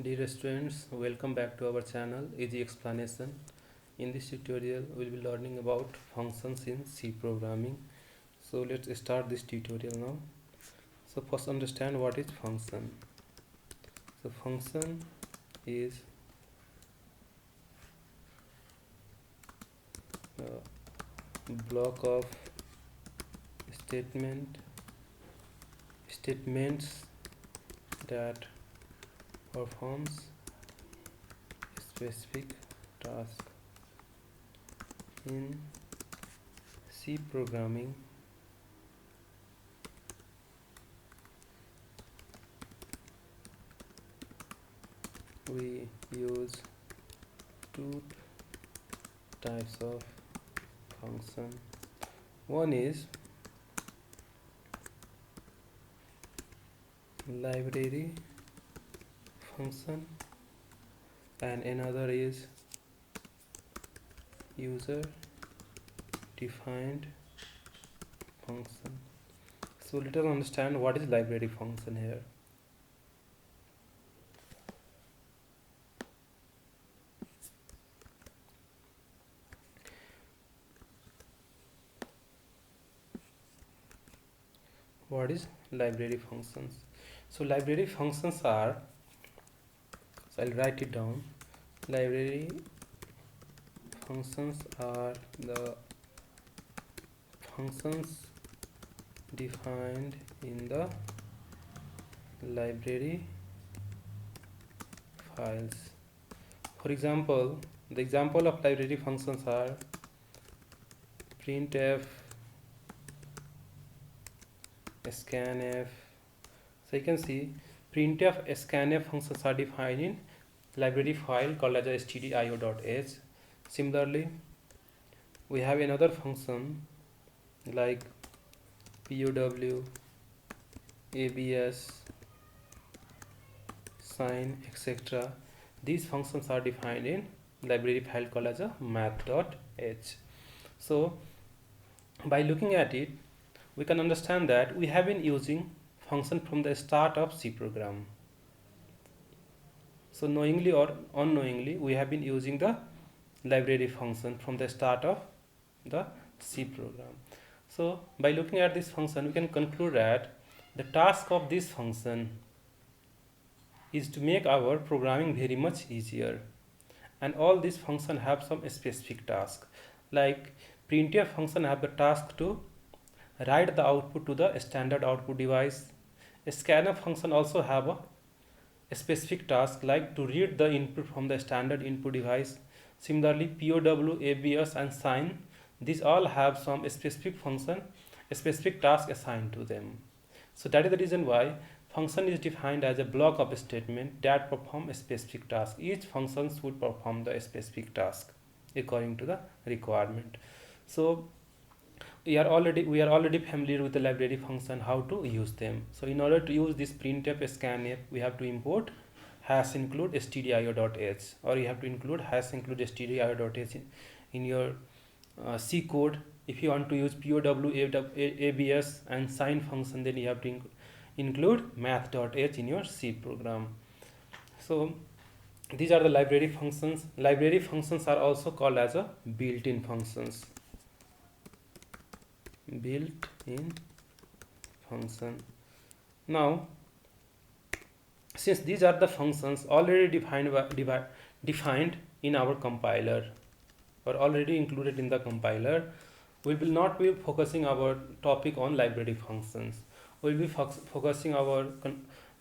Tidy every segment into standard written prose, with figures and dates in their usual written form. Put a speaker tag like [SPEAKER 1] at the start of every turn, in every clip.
[SPEAKER 1] Dear students, welcome back to our channel Easy Explanation. In this tutorial, we will be learning about functions in C programming. So let's start this tutorial now. So first understand what is function. So function is a block of statements that performs a specific task. In C programming, we use two types of function. One is library function and another is user defined function. So let us understand what is library function here. What is library functions? So library functions are, so I'll write it down. Library functions are the functions defined in the library files. For example, the example of library functions are printf, scanf. So you can see printf, scanf functions are defined in library file called as stdio.h. Similarly, we have another function like pow, abs, sign, etc. These functions are defined in library file called as a math.h. So by looking at it, we can understand that we have been using function from the start of C program. So knowingly or unknowingly, we have been using the library function from the start of the C program. So by looking at this function, we can conclude that the task of this function is to make our programming very much easier. And all these functions have some specific task. Like printf function have the task to write the output to the standard output device. A scanf function also have a specific task like to read the input from the standard input device. Similarly, POW, ABS and sign, these all have some specific function, a specific task assigned to them. So that is the reason why function is defined as a block of a statement that perform a specific task. Each function should perform the specific task according to the requirement. So we are already familiar with the library function, how to use them. So in order to use this printf, scanf, we have to import #include stdio.h, or you have to include #include stdio.h in your C code. If you want to use pow, abs and sign function, then you have to include math.h in your C program. So these are the library functions. Library functions are also called as a built-in functions. Built-in function. Now, since these are the functions already defined in our compiler or already included in the compiler, we will not be focusing our topic on library functions. We will be focusing our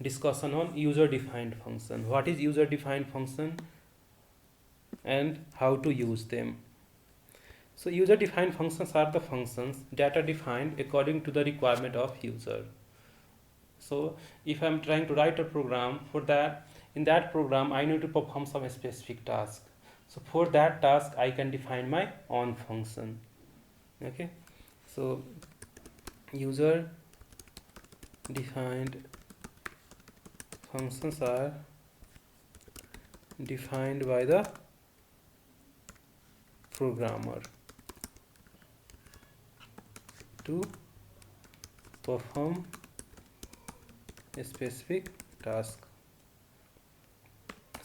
[SPEAKER 1] discussion on user defined function. What is user defined function and how to use them? So user defined functions are the functions that are defined according to the requirement of user. So if I'm trying to write a program, for that, in that program I need to perform some specific task. So for that task I can define my own function. Okay, so user defined functions are defined by the programmer to perform a specific task.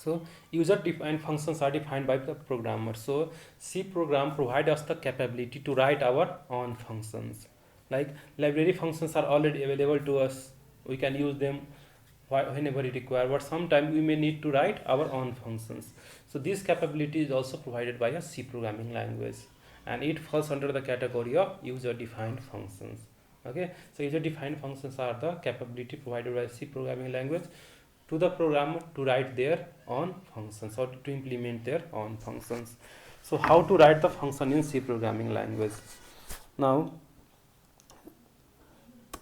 [SPEAKER 1] So user defined functions are defined by the programmer. So C program provide us the capability to write our own functions. Like library functions are already available to us. We can use them whenever it required, but sometimes we may need to write our own functions. So this capability is also provided by a C programming language, and it falls under the category of user defined functions. Okay, so user defined functions are the capability provided by C programming language to the programmer to write their own functions or to implement their own functions. So how to write the function in C programming language? Now,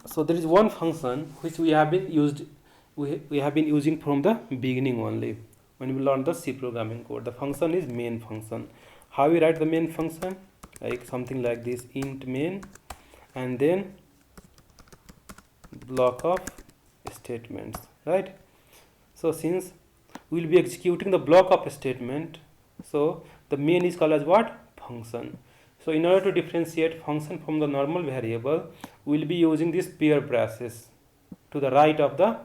[SPEAKER 1] so there is one function which we have been using from the beginning only when we learn the C programming code. The function is main function. How we write the main function? Like something like this: int main, and then block of statements, right? So since we will be executing the block of statement, so the main is called as what? Function. So in order to differentiate function from the normal variable, we will be using this pair braces to the right of the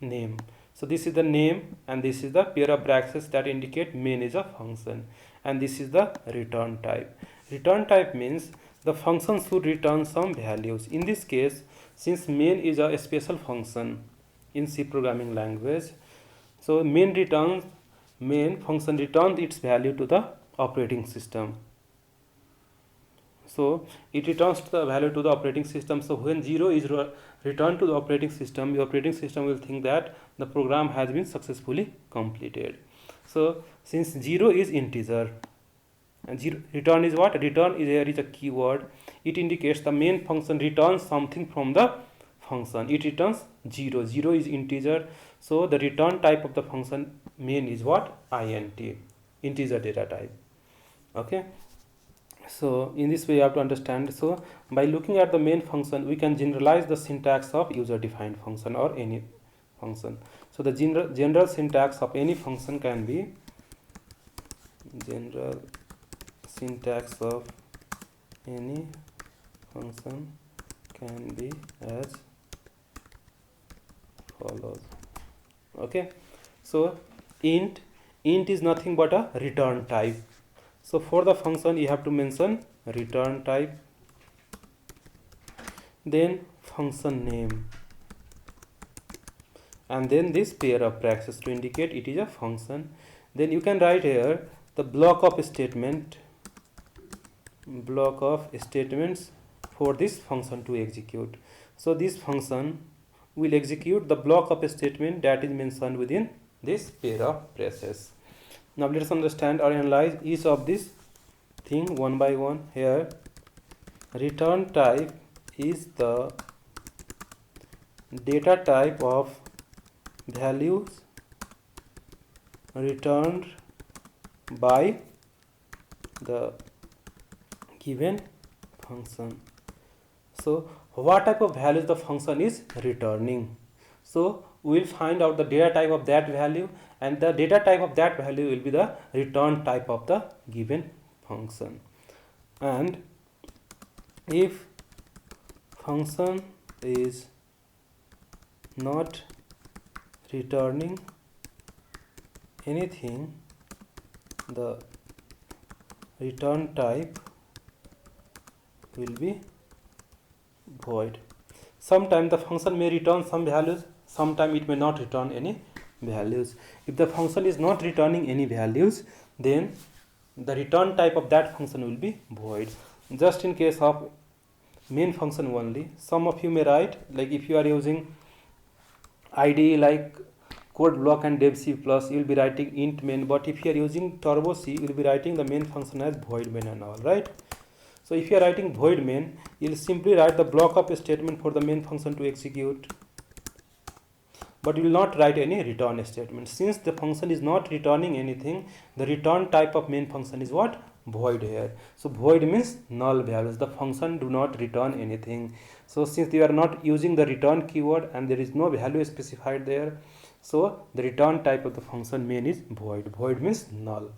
[SPEAKER 1] name. So this is the name and this is the pair of braces that indicate main is a function, and this is the return type. Return type means the function should return some values. In this case, since main is a special function in C programming language, so main function returns its value to the operating system. So it returns the value to the operating system. So when 0 is returned to the operating system will think that the program has been successfully completed. So since 0 is integer and return is what? Return is here is a keyword. It indicates the main function returns something from the function. It returns 0. 0 is integer. So the return type of the function main is what? Int, integer data type. Okay. So in this way you have to understand. So by looking at the main function, we can generalize the syntax of user defined function or any function. So the general syntax of any function can be general syntax of any function can be as follows. Okay, so int is nothing but a return type. So for the function you have to mention return type, then function name, and then this pair of brackets to indicate it is a function. Then you can write here the block of statements for this function to execute. So this function will execute the block of statement that is mentioned within this pair of braces. Now let us understand or analyze each of this thing one by one. Here return type is the data type of values returned by the given function. So what type of values the function is returning? So we will find out the data type of that value, and the data type of that value will be the return type of the given function. And if function is not returning anything, the return type will be void. Sometimes the function may return some values, sometimes it may not return any values. If the function is not returning any values, then the return type of that function will be void. Just in case of main function only, some of you may write, like if you are using IDE like Code Block and Dev C+, you will be writing int main, but if you are using Turbo C, you will be writing the main function as void main and all, right? So if you are writing void main, you will simply write the block of statement for the main function to execute, but you will not write any return statement. Since the function is not returning anything, the return type of main function is what? Void here. So void means null values. The function do not return anything. So since you are not using the return keyword and there is no value specified there, so the return type of the function main is void. Void means null.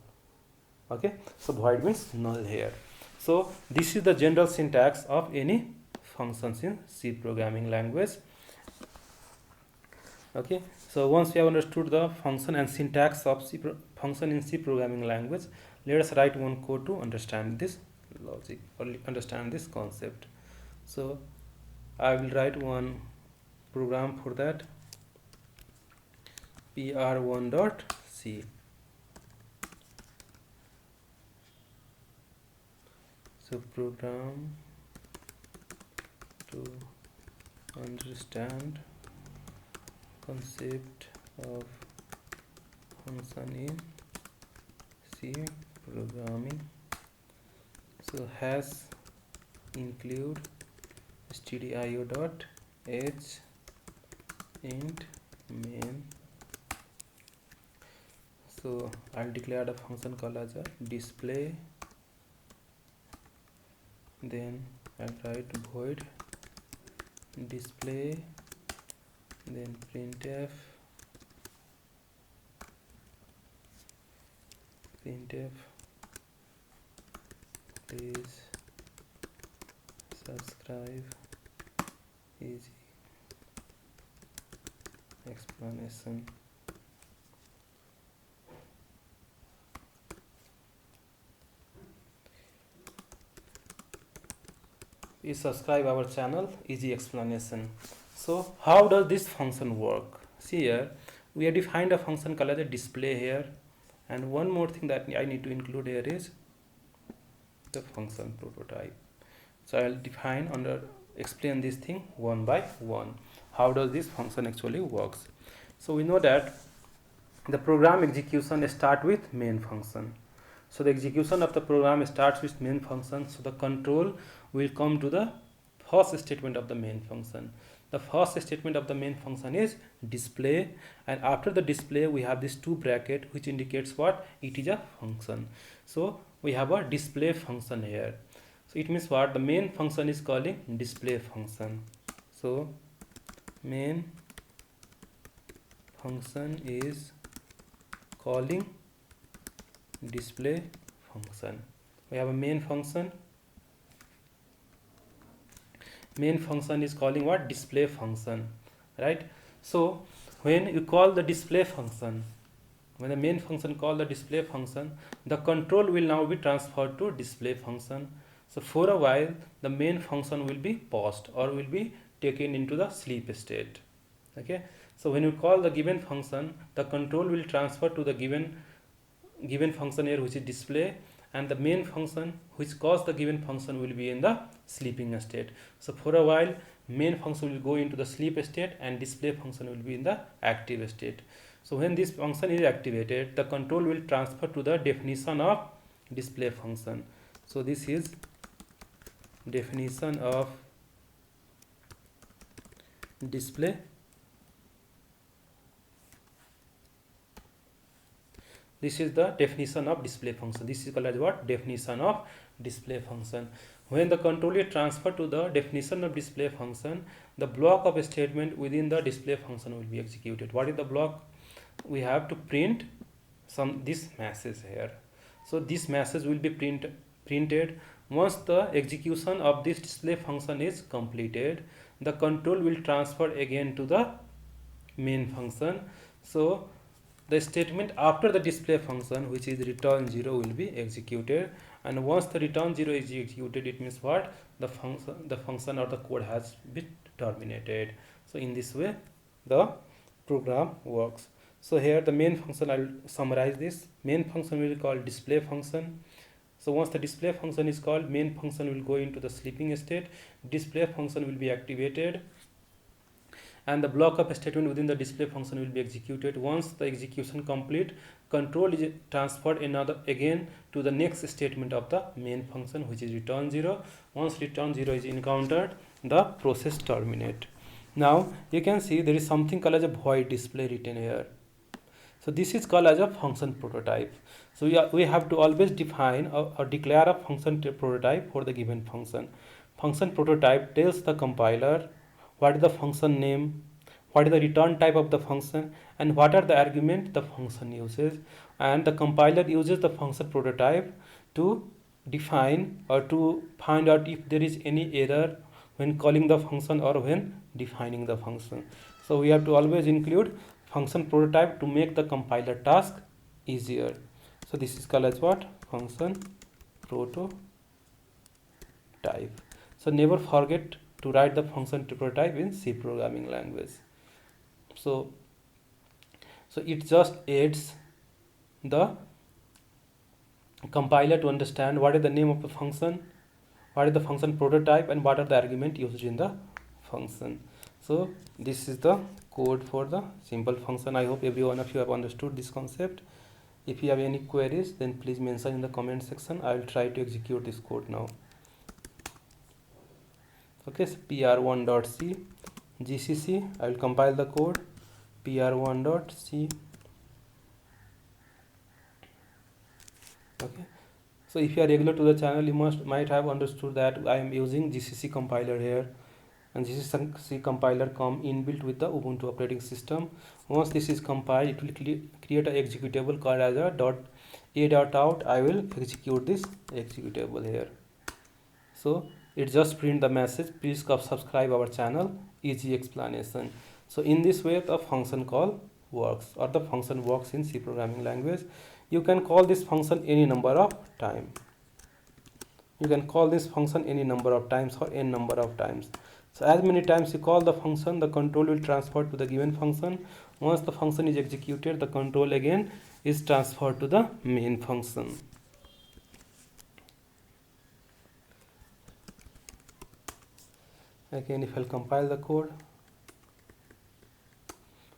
[SPEAKER 1] Okay, so void means null here. So this is the general syntax of any functions in C programming language. Okay, so once we have understood the function and syntax of function in C programming language, let us write one code to understand this logic or understand this concept. So I will write one program for that, pr1.c. So program to understand concept of function in C programming. So has include stdio dot h int main. So I'll declare the function called as a display, then I'll write void display, then printf please subscribe easy explanation. Please subscribe our channel easy explanation. So how does this function work? See here we have defined a function called as a display here, and one more thing that I need to include here is the function prototype. So I'll define explain this thing one by one. How does this function actually works? So we know that the program execution start with main function. So the execution of the program starts with main function. So the control will come to the first statement of the main function. The first statement of the main function is display, and after the display we have this two bracket which indicates what? It is a function. So we have a display function here. So it means what? The main function is calling display function. So main function is calling display function. We have a main function. Main function is calling what? Display function, right? So when you call the display function, when the main function call the display function, the control will now be transferred to display function. So for a while the main function will be paused or will be taken into the sleep state. Okay, so when you call the given function, the control will transfer to the given function here, which is display, and the main function which calls the given function will be in the sleeping state. So for a while main function will go into the sleep state and display function will be in the active state. So when this function is activated, the control will transfer to the definition of display function. So this is definition of display. This is the definition of display function. This is called as what? Definition of display function. When the control is transferred to the definition of display function, the block of a statement within the display function will be executed. What is the block? We have to print this message here. So this message will be printed. Once the execution of this display function is completed, the control will transfer again to the main function. So the statement after the display function, which is return 0, will be executed, and once the return 0 is executed, it means what? The function or the code has been terminated. So in this way the program works. So here the main function, I'll summarize this. Main function will be called display function. So once the display function is called, main function will go into the sleeping state, display function will be activated, and the block of statement within the display function will be executed. Once the execution complete, control is transferred again to the next statement of the main function, which is return 0. Once return 0 is encountered, the process terminate. Now you can see there is something called as a void display written here. So this is called as a function prototype. So we have to always define or declare a function prototype for the given function. Function prototype tells the compiler what is the function name, what is the return type of the function, and what are the arguments the function uses, and the compiler uses the function prototype to define or to find out if there is any error when calling the function or when defining the function. So we have to always include function prototype to make the compiler task easier. So this is called as what? Function prototype. So never forget to write the function prototype in C programming language. So it just aids the compiler to understand what is the name of the function, what is the function prototype, and what are the argument used in the function. So this is the code for the simple function. I hope every one of you have understood this concept. If you have any queries, then please mention in the comment section. I will try to execute this code now. Okay, so pr1.c gcc, I will compile the code. pr1.c. Okay, so if you are regular to the channel, you might have understood that I am using GCC compiler here, and GCC compiler come inbuilt with the Ubuntu operating system. Once this is compiled, it will create an executable called as a.a.out. I will execute this executable here. So it just print the message, please subscribe our channel, easy explanation. So in this way the function call works, or the function works in C programming language. You can call this function any number of times. You can call this function any number of times or n number of times. So as many times you call the function, the control will transfer to the given function. Once the function is executed, the control again is transferred to the main function. Again, if I'll compile the code,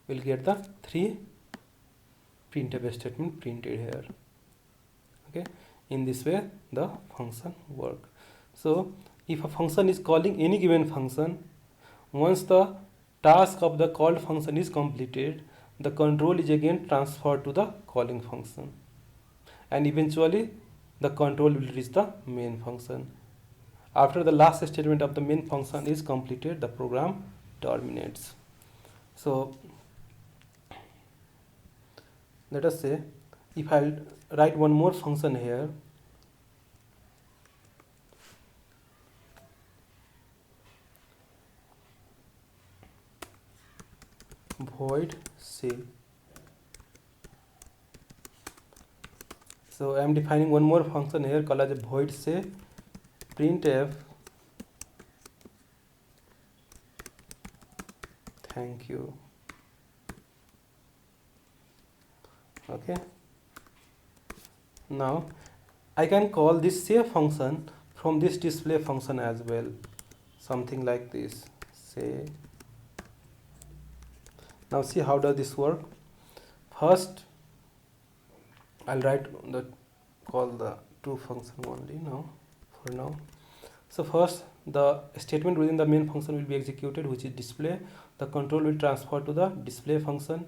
[SPEAKER 1] we'll get the 3 printf statement printed here. Okay, in this way the function work. So if a function is calling any given function, once the task of the called function is completed, the control is again transferred to the calling function, and eventually the control will reach the main function. After the last statement of the main function is completed, the program terminates. So let us say if I write one more function here, void say. So I am defining one more function here called as a void say printf thank you. Okay, now I can call this say function from this display function as well, something like this, say. Now see how does this work. First I'll call the two function only now for now. So first the statement within the main function will be executed, which is display. The control will transfer to the display function,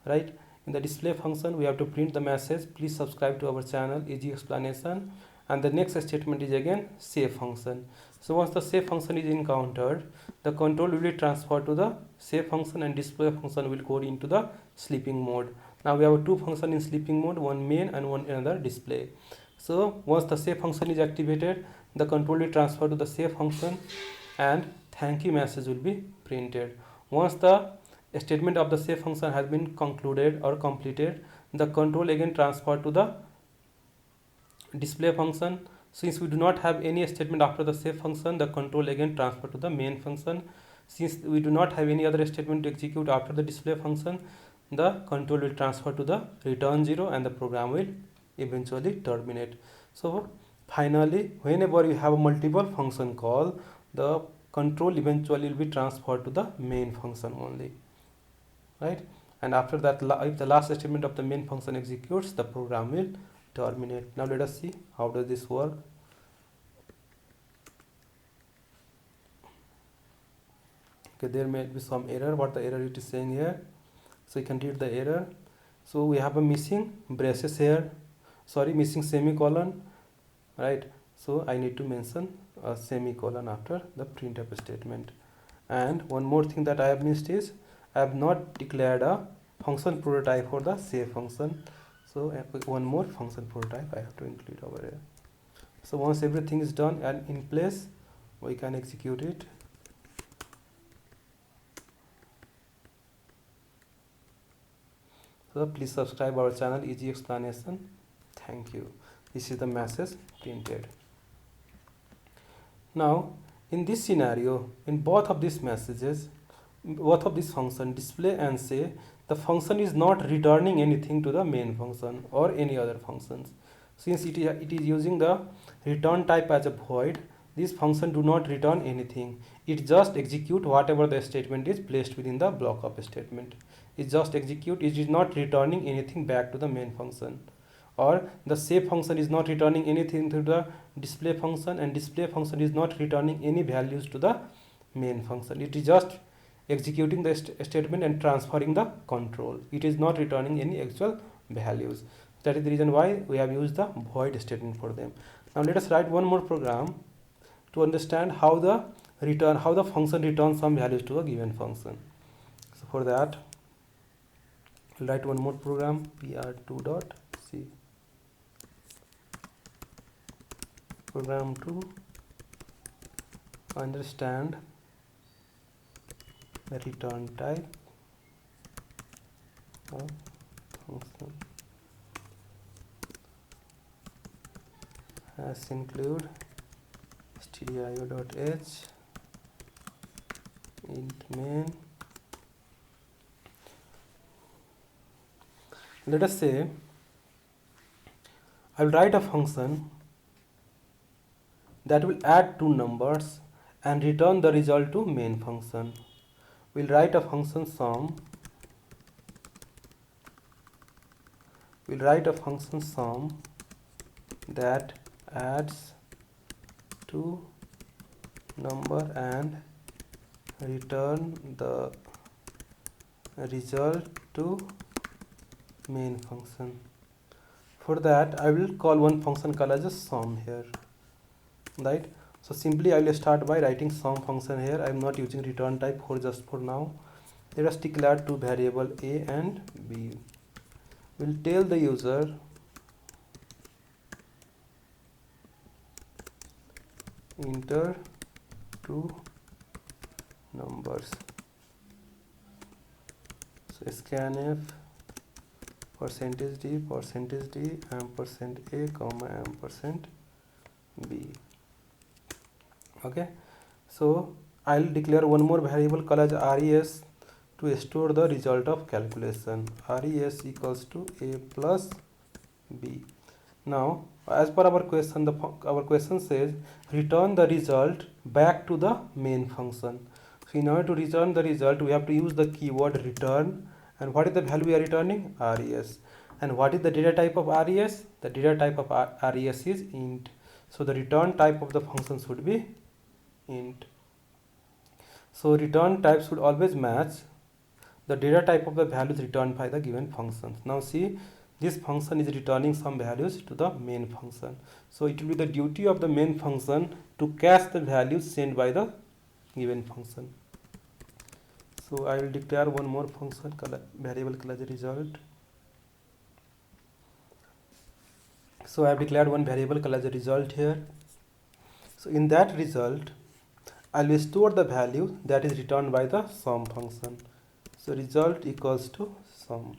[SPEAKER 1] right? In the display function we have to print the message, please subscribe to our channel, easy explanation. And the next statement is again save function. So once the save function is encountered, the control will be transferred to the save function, and display function will go into the sleeping mode. Now we have two functions in sleeping mode, one main and one another display. So once the save function is activated, the control will transfer to the save function and thank you message will be printed. Once the statement of the save function has been concluded or completed, the control again transferred to the display function. Since we do not have any statement after the save function, the control again transferred to the main function. Since we do not have any other statement to execute after the display function, the control will transfer to the return 0 and the program will eventually terminate. So finally, whenever you have a multiple function call, the control eventually will be transferred to the main function only, right? And after that, if the last statement of the main function executes, the program will terminate. Now let us see how does this work. Okay, there may be some error. What the error it is saying here, so you can read the error. So we have a missing braces here, sorry, missing semicolon, right? So I need to mention a semicolon after the printf statement. And one more thing that I have missed is I have not declared a function prototype for the save function. So one more function prototype I have to include over here. So once everything is done and in place, we can execute it. So please subscribe our channel Easy Explanation. Thank you. This is the message printed. Now in this scenario, in both of these messages, both of these function display and say, the function is not returning anything to the main function or any other functions. Since it is using the return type as a void, this function do not return anything. It just execute whatever the statement is placed within the block of statement. It just execute. It is not returning anything back to the main function. Or the save function is not returning anything to the display function, and display function is not returning any values to the main function. It is just executing the statement and transferring the control. It is not returning any actual values. That is the reason why we have used the void statement for them. Now let us write one more program to understand how the function returns some values to a given function. So for that, we'll write one more program, pr2.c, program to understand the return type of function. Has include stdio.h int main. Let us say I will write a function that will add two numbers and return the result to main function. We'll write a function sum. We'll write a function sum that adds two number and return the result to main function. For that, I will call one function called as a sum here, right? So simply I will start by writing sum function here. I am not using return type for just for now. Let us declare two variable a and b. We'll tell the user enter two numbers. So scanf %d ampersand a comma ampersand b. Okay, so I'll declare one more variable called as res to store the result of calculation. Res equals to a plus b. Now as per our question, our question says return the result back to the main function. So in order to return the result, we have to use the keyword return. And what is the value we are returning? Res. And what is the data type of res? The data type of res is int. So the return type of the function should be int. So return type should always match the data type of the values returned by the given function. Now see, this function is returning some values to the main function. So it will be the duty of the main function to catch the values sent by the given function. So I will declare one more function variable called as result. So I have declared one variable called as a result here. So in that result, I will store the value that is returned by the sum function. So result equals to sum.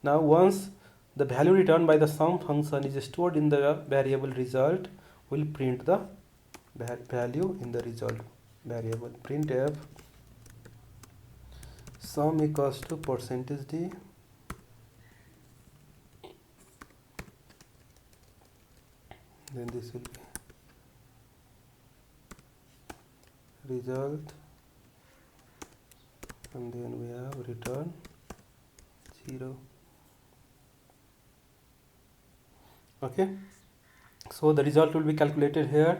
[SPEAKER 1] Now once the value returned by the sum function is stored in the variable result, we'll print the value in the result variable. Printf sum equals to %d then this will be result, and then we have return 0. Okay, so the result will be calculated here,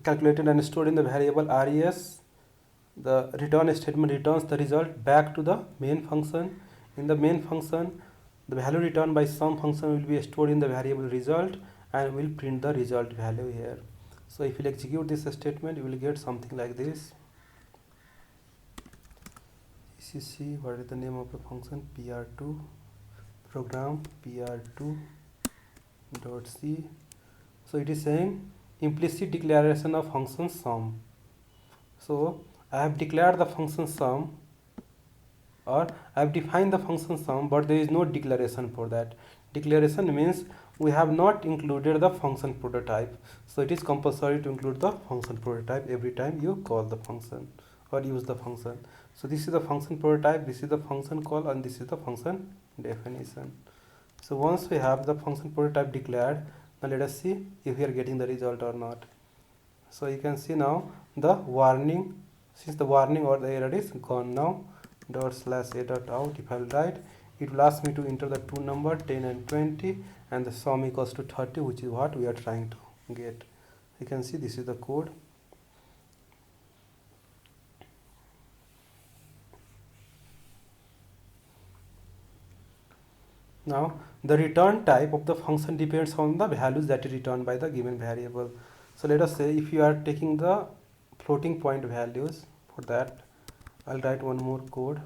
[SPEAKER 1] calculated and stored in the variable res. The return statement returns the result back to the main function. In the main function, the value returned by sum function will be stored in the variable result, and will print the result value here. So if you execute this statement, you will get something like this. ECC, what is the name of the function? pr2 program pr2.c. So it is saying implicit declaration of function sum. So I have declared the function sum or I have defined the function sum, but there is no declaration for that. Declaration means we have not included the function prototype, so it is compulsory to include the function prototype every time you call the function or use the function. So this is the function prototype, this is the function call, and this is the function definition. So once we have the function prototype declared, now let us see if we are getting the result or not. So you can see now the warning, since the warning or the error is gone now, ./a dot out, if I will write, it will ask me to enter the two number 10 and 20 and the sum equals to 30, which is what we are trying to get. You can see this is the code. Now the return type of the function depends on the values that is returned by the given variable. So let us say if you are taking the floating point values, for that I'll write one more code.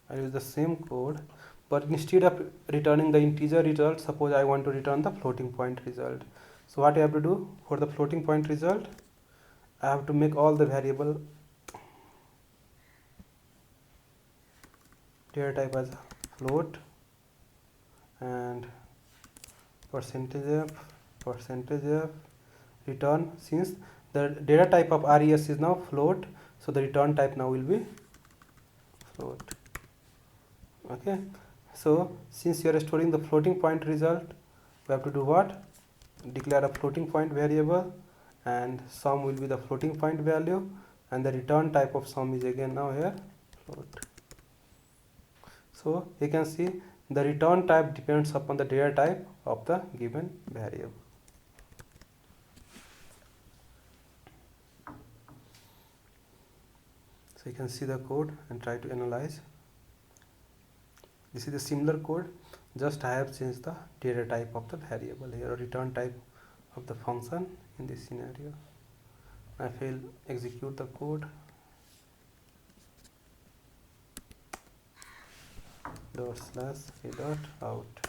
[SPEAKER 1] I use the same code, but instead of returning the integer result, suppose I want to return the floating point result. So what I have to do for the floating point result, I have to make all the variable data type as float and percentage of return. Since the data type of res is now float, so the return type now will be float. Okay, so since you are storing the floating point result, we have to do what? Declare a floating point variable, and sum will be the floating point value, and the return type of sum is again now here float. So you can see the return type depends upon the data type of the given variable. So you can see the code and try to analyze. This is a similar code, just I have changed the data type of the variable here, or return type of the function in this scenario. I will execute the code. ./a dot out,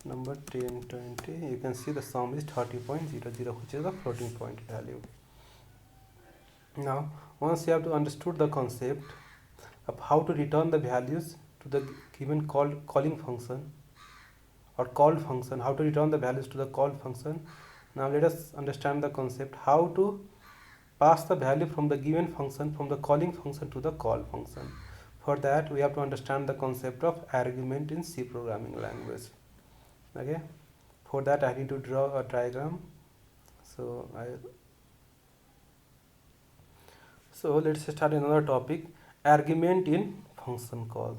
[SPEAKER 1] number 10, 20. You can see the sum is 30.00, which is the floating point value. Now once you have to understood the concept of how to return the values to the given calling function or called function, how to return the values to the called function. Now let us understand the concept how to pass the value from the given function, from the calling function to the call function. For that we have to understand the concept of argument in C programming language. Okay, for that I need to draw a diagram. So let's start another topic, argument in function call.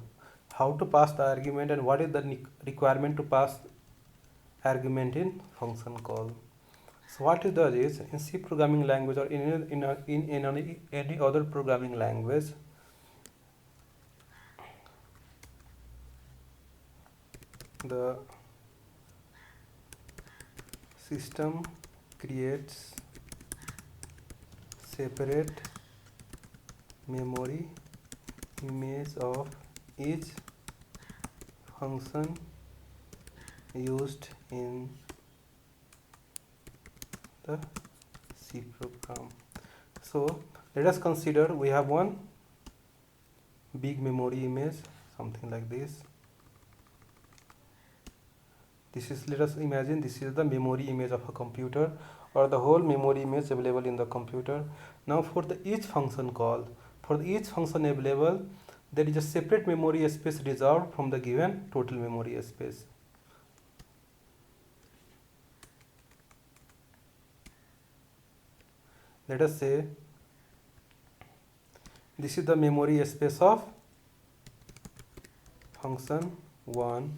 [SPEAKER 1] How to pass the argument and what is the requirement to pass argument in function call. So what it does is, in C programming language or in any other programming language, the system creates separate memory image of each function used in the C program. So let us consider we have one big memory image, something like this. This is, let us imagine this is the memory image of a computer, or the whole memory image available in the computer. Now for the each function call, for each function available, there is a separate memory space reserved from the given total memory space. Let us say this is the memory space of function 1,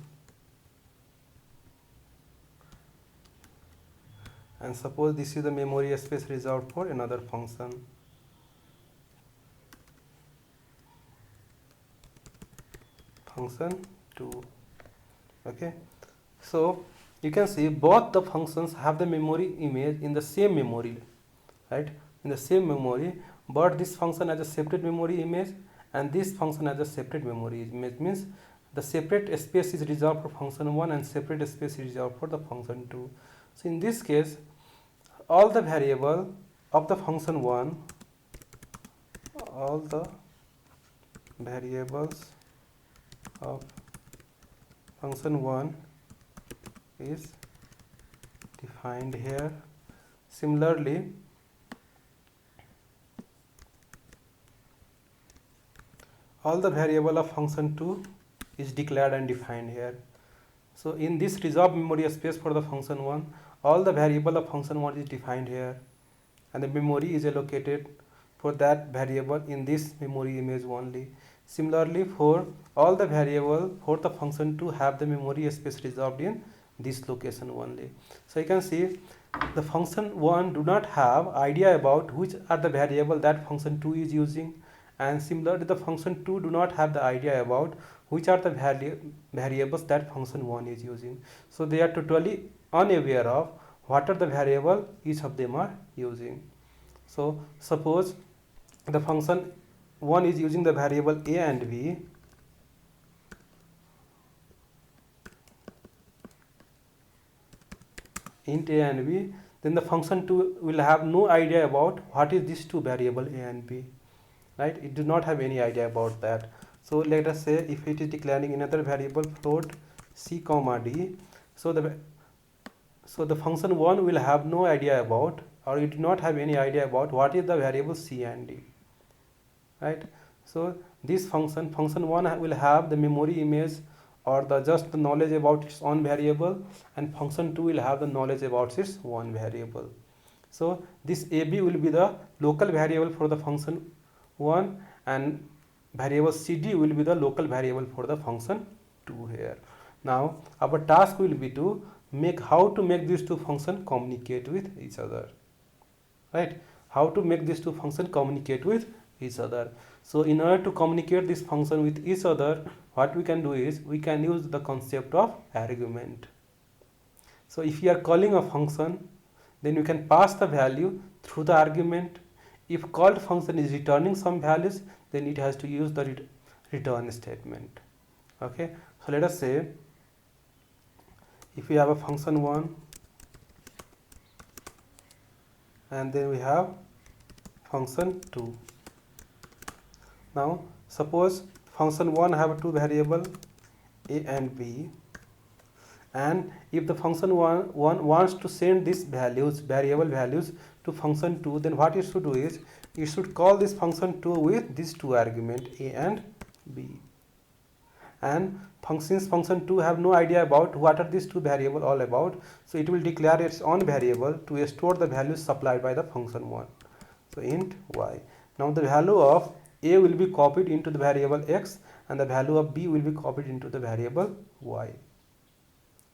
[SPEAKER 1] and suppose this is the memory space reserved for another function. Function 2. Okay, so you can see both the functions have the memory image in the same memory, right, in the same memory, but this function has a separate memory image and this function has a separate memory image. Means the separate space is reserved for function 1 and separate space is reserved for the function 2. So in this case, all the variable of the function 1, all the variables of function 1 is defined here. Similarly, all the variable of function 2 is declared and defined here. So in this reserved memory space for the function 1, all the variable of function 1 is defined here, and the memory is allocated for that variable in this memory image only. Similarly, for all the variable for the function 2 have the memory space reserved in this location only. So you can see the function 1 do not have idea about which are the variable that function 2 is using, and similarly the function 2 do not have the idea about which are the variables that function 1 is using. So they are totally unaware of what are the variable each of them are using. So suppose the function 1 is using the variable a and b, int a and b, then the function 2 will have no idea about what is these two variable a and b, right? It does not have any idea about that. So let us say if it is declaring another variable float c comma d, so the function 1 will have no idea about, or it do not have any idea about what is the variable c and d, right? So this function 1 will have the memory image or the just the knowledge about its own variable, and function 2 will have the knowledge about its one variable. So this ab will be the local variable for the function 1, and variable cd will be the local variable for the function 2 here. Now our task will be to make these two functions communicate with each other, right? How to make these two functions communicate with each other. So in order to communicate this function with each other, what we can do is we can use the concept of argument. So if you are calling a function, then you can pass the value through the argument. If called function is returning some values, then it has to use the return statement. Okay, so let us say if we have a function 1 and then we have function 2. Now suppose function 1 have two variable a and b, and if the function 1 wants to send these variable values to function 2, then what it should do is it should call this function 2 with these two arguments a and b. And since function 2 have no idea about what are these two variables all about, so it will declare its own variable to store the values supplied by the function 1. So int y. Now the value of a will be copied into the variable x, and the value of b will be copied into the variable y.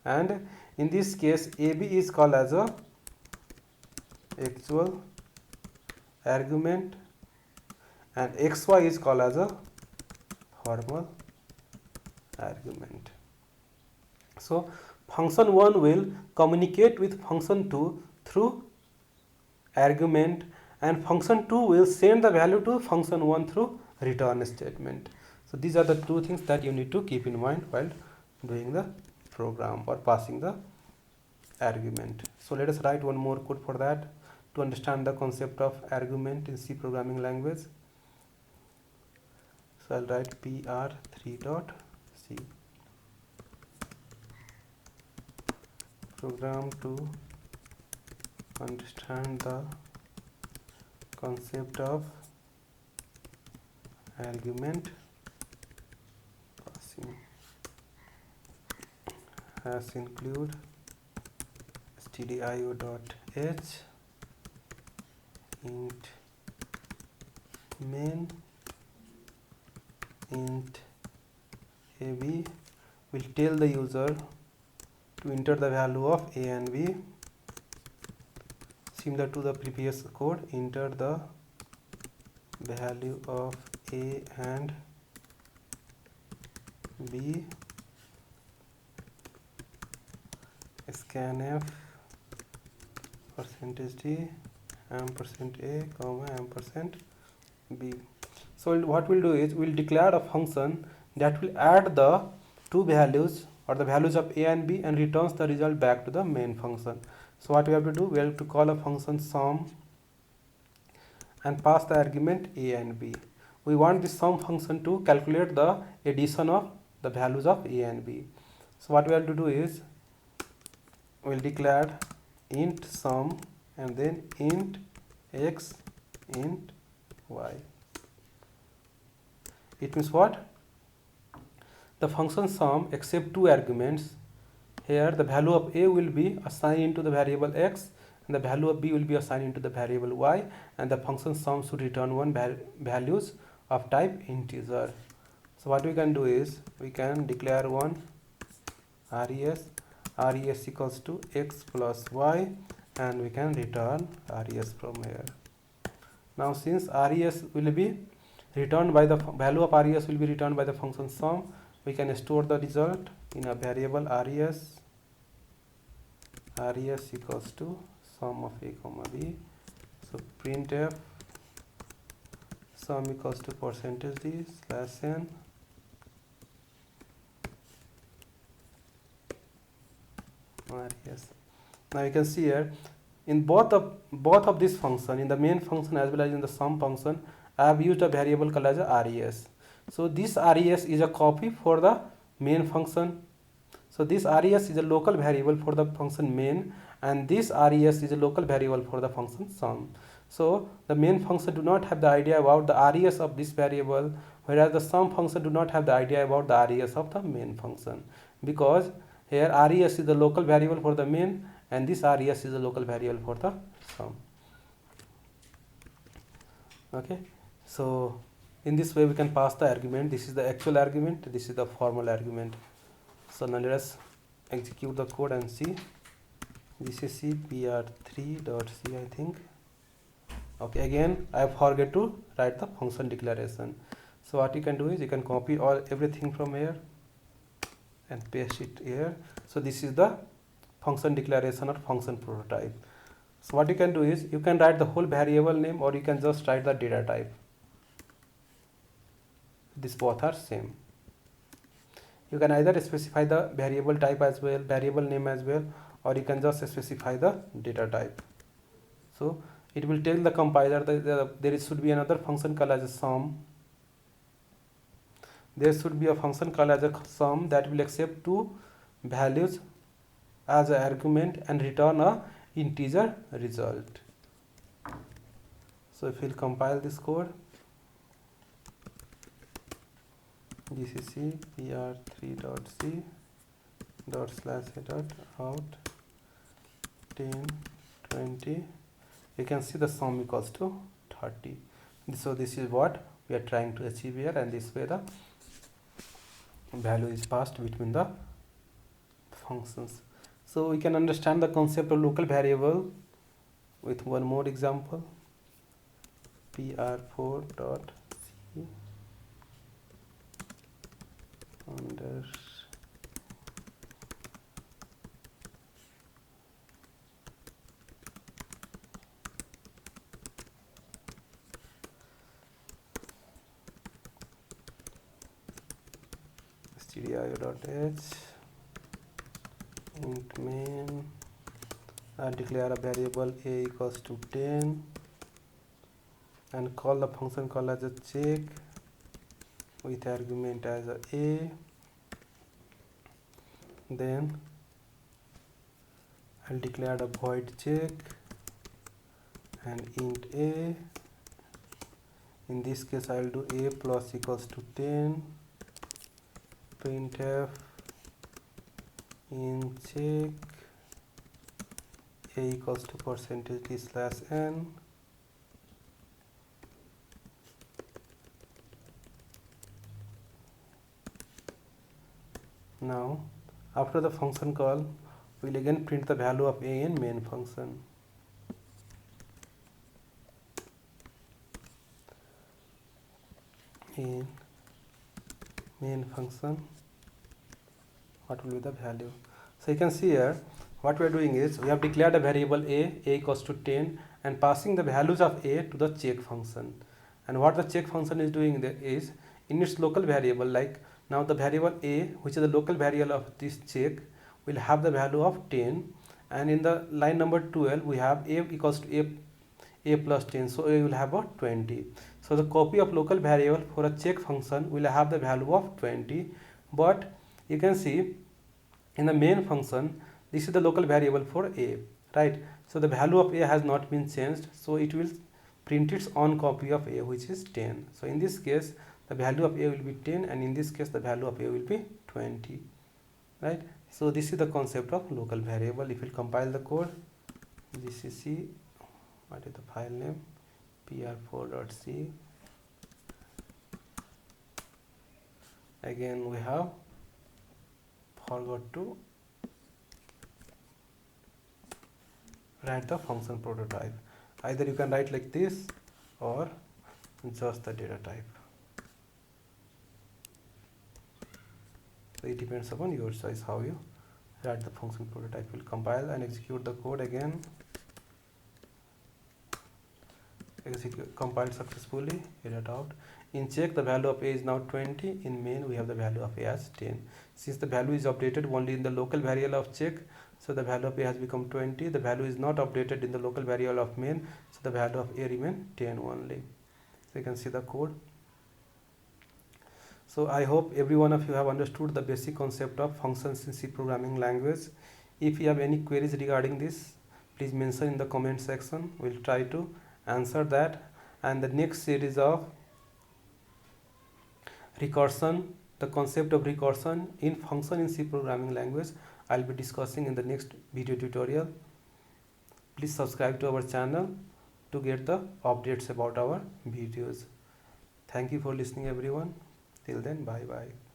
[SPEAKER 1] And in this case ab is called as a actual argument, and xy is called as a formal argument. So function 1 will communicate with function 2 through argument, and function 2 will send the value to function 1 through return statement. So these are the two things that you need to keep in mind while doing the program or passing the argument. So let us write one more code for that to understand the concept of argument in C programming language. So I'll write pr3.c program to understand the concept of argument passing has include stdio.h int main int ab will tell the user to enter the value of a and b. Similar to the previous code, enter the value of a and b, scanf %d %a comma %b. So what we'll do is we'll declare a function that will add the two values or the values of a and b and returns the result back to the main function. So what we have to do, we have to call a function sum and pass the argument a and b. We want this sum function to calculate the addition of the values of a and b. So what we have to do is, we will declare int sum and then int x, int y. It means what? The function sum accepts two arguments. Here the value of a will be assigned into the variable x and the value of b will be assigned into the variable y, and the function sum should return one values of type integer. So what we can do is, we can declare one res equals to x plus y, and we can return res from here. Now since res will be returned by the value of res will be returned by the function sum, we can store the result in a variable res equals to sum of a comma b. So printf sum equals to %d slash n res. Now you can see here, in both of this function, in the main function as well as in the sum function, I have used a variable called as a res. So this res is a copy for the main function. So this res is a local variable for the function main, and this res is a local variable for the function sum. So the main function do not have the idea about the res of this variable, whereas the sum function do not have the idea about the res of the main function, because here res is the local variable for the main and this res is a local variable for the sum. Okay, so in this way we can pass the argument. This is the actual argument, this is the formal argument. So now let us execute the code and see. This is cpr3.c, I think. Okay, again I forget to write the function declaration. So what you can do is, you can copy everything from here and paste it here. So this is the function declaration or function prototype. So what you can do is, you can write the whole variable name or you can just write the data type. These both are same. You can either specify the variable type as well, variable name as well, or you can just specify the data type. So it will tell the compiler that there should be another function called as a sum. There should be a function called as a sum that will accept two values as an argument and return a integer result. So if we'll compile this code, gcc pr3.c ./a.out 10 20, you can see the sum equals to 30. So this is what we are trying to achieve here, and this way the value is passed between the functions. So we can understand the concept of local variable with one more example. pr4.c under stdio.h int main, and declare a variable a equals to 10 and call the function called as a check with argument as a. Then I'll declare a void check and int a. In this case I'll do a plus equals to 10, printf in check a equals to %d slash n. Now after the function call, we'll again print the value of a in main function. In main function, what will be the value? So you can see here, what we are doing is, we have declared a variable a equals to 10, and passing the values of a to the check function. And what the check function is doing there is, in its local variable, like now the variable a, which is the local variable of this check, will have the value of 10, and in the line number 12 we have a equals to a plus 10, so a will have a 20. So the copy of local variable for a check function will have the value of 20, but you can see in the main function this is the local variable for a, right? So the value of a has not been changed, so it will print its own copy of a, which is 10. So in this case the value of a will be 10, and in this case the value of a will be 20, right? So this is the concept of local variable. If you compile the code, gcc, what is the file name, pr4.c, again we have forgot to write the function prototype. Either you can write like this or just the data type. So it depends upon your choice how you write the function prototype. Will compile and execute the code again. Execute, compiled successfully, error out. In check the value of a is now 20. In main we have the value of a as 10. Since the value is updated only in the local variable of check, so the value of a has become 20. The value is not updated in the local variable of main, so the value of a remain 10 only. So you can see the code. So I hope every one of you have understood the basic concept of functions in C programming language. If you have any queries regarding this, please mention in the comment section. We'll try to answer that. And the next series of recursion, the concept of recursion in function in C programming language, I'll be discussing in the next video tutorial. Please subscribe to our channel to get the updates about our videos. Thank you for listening everyone. Till then, bye bye.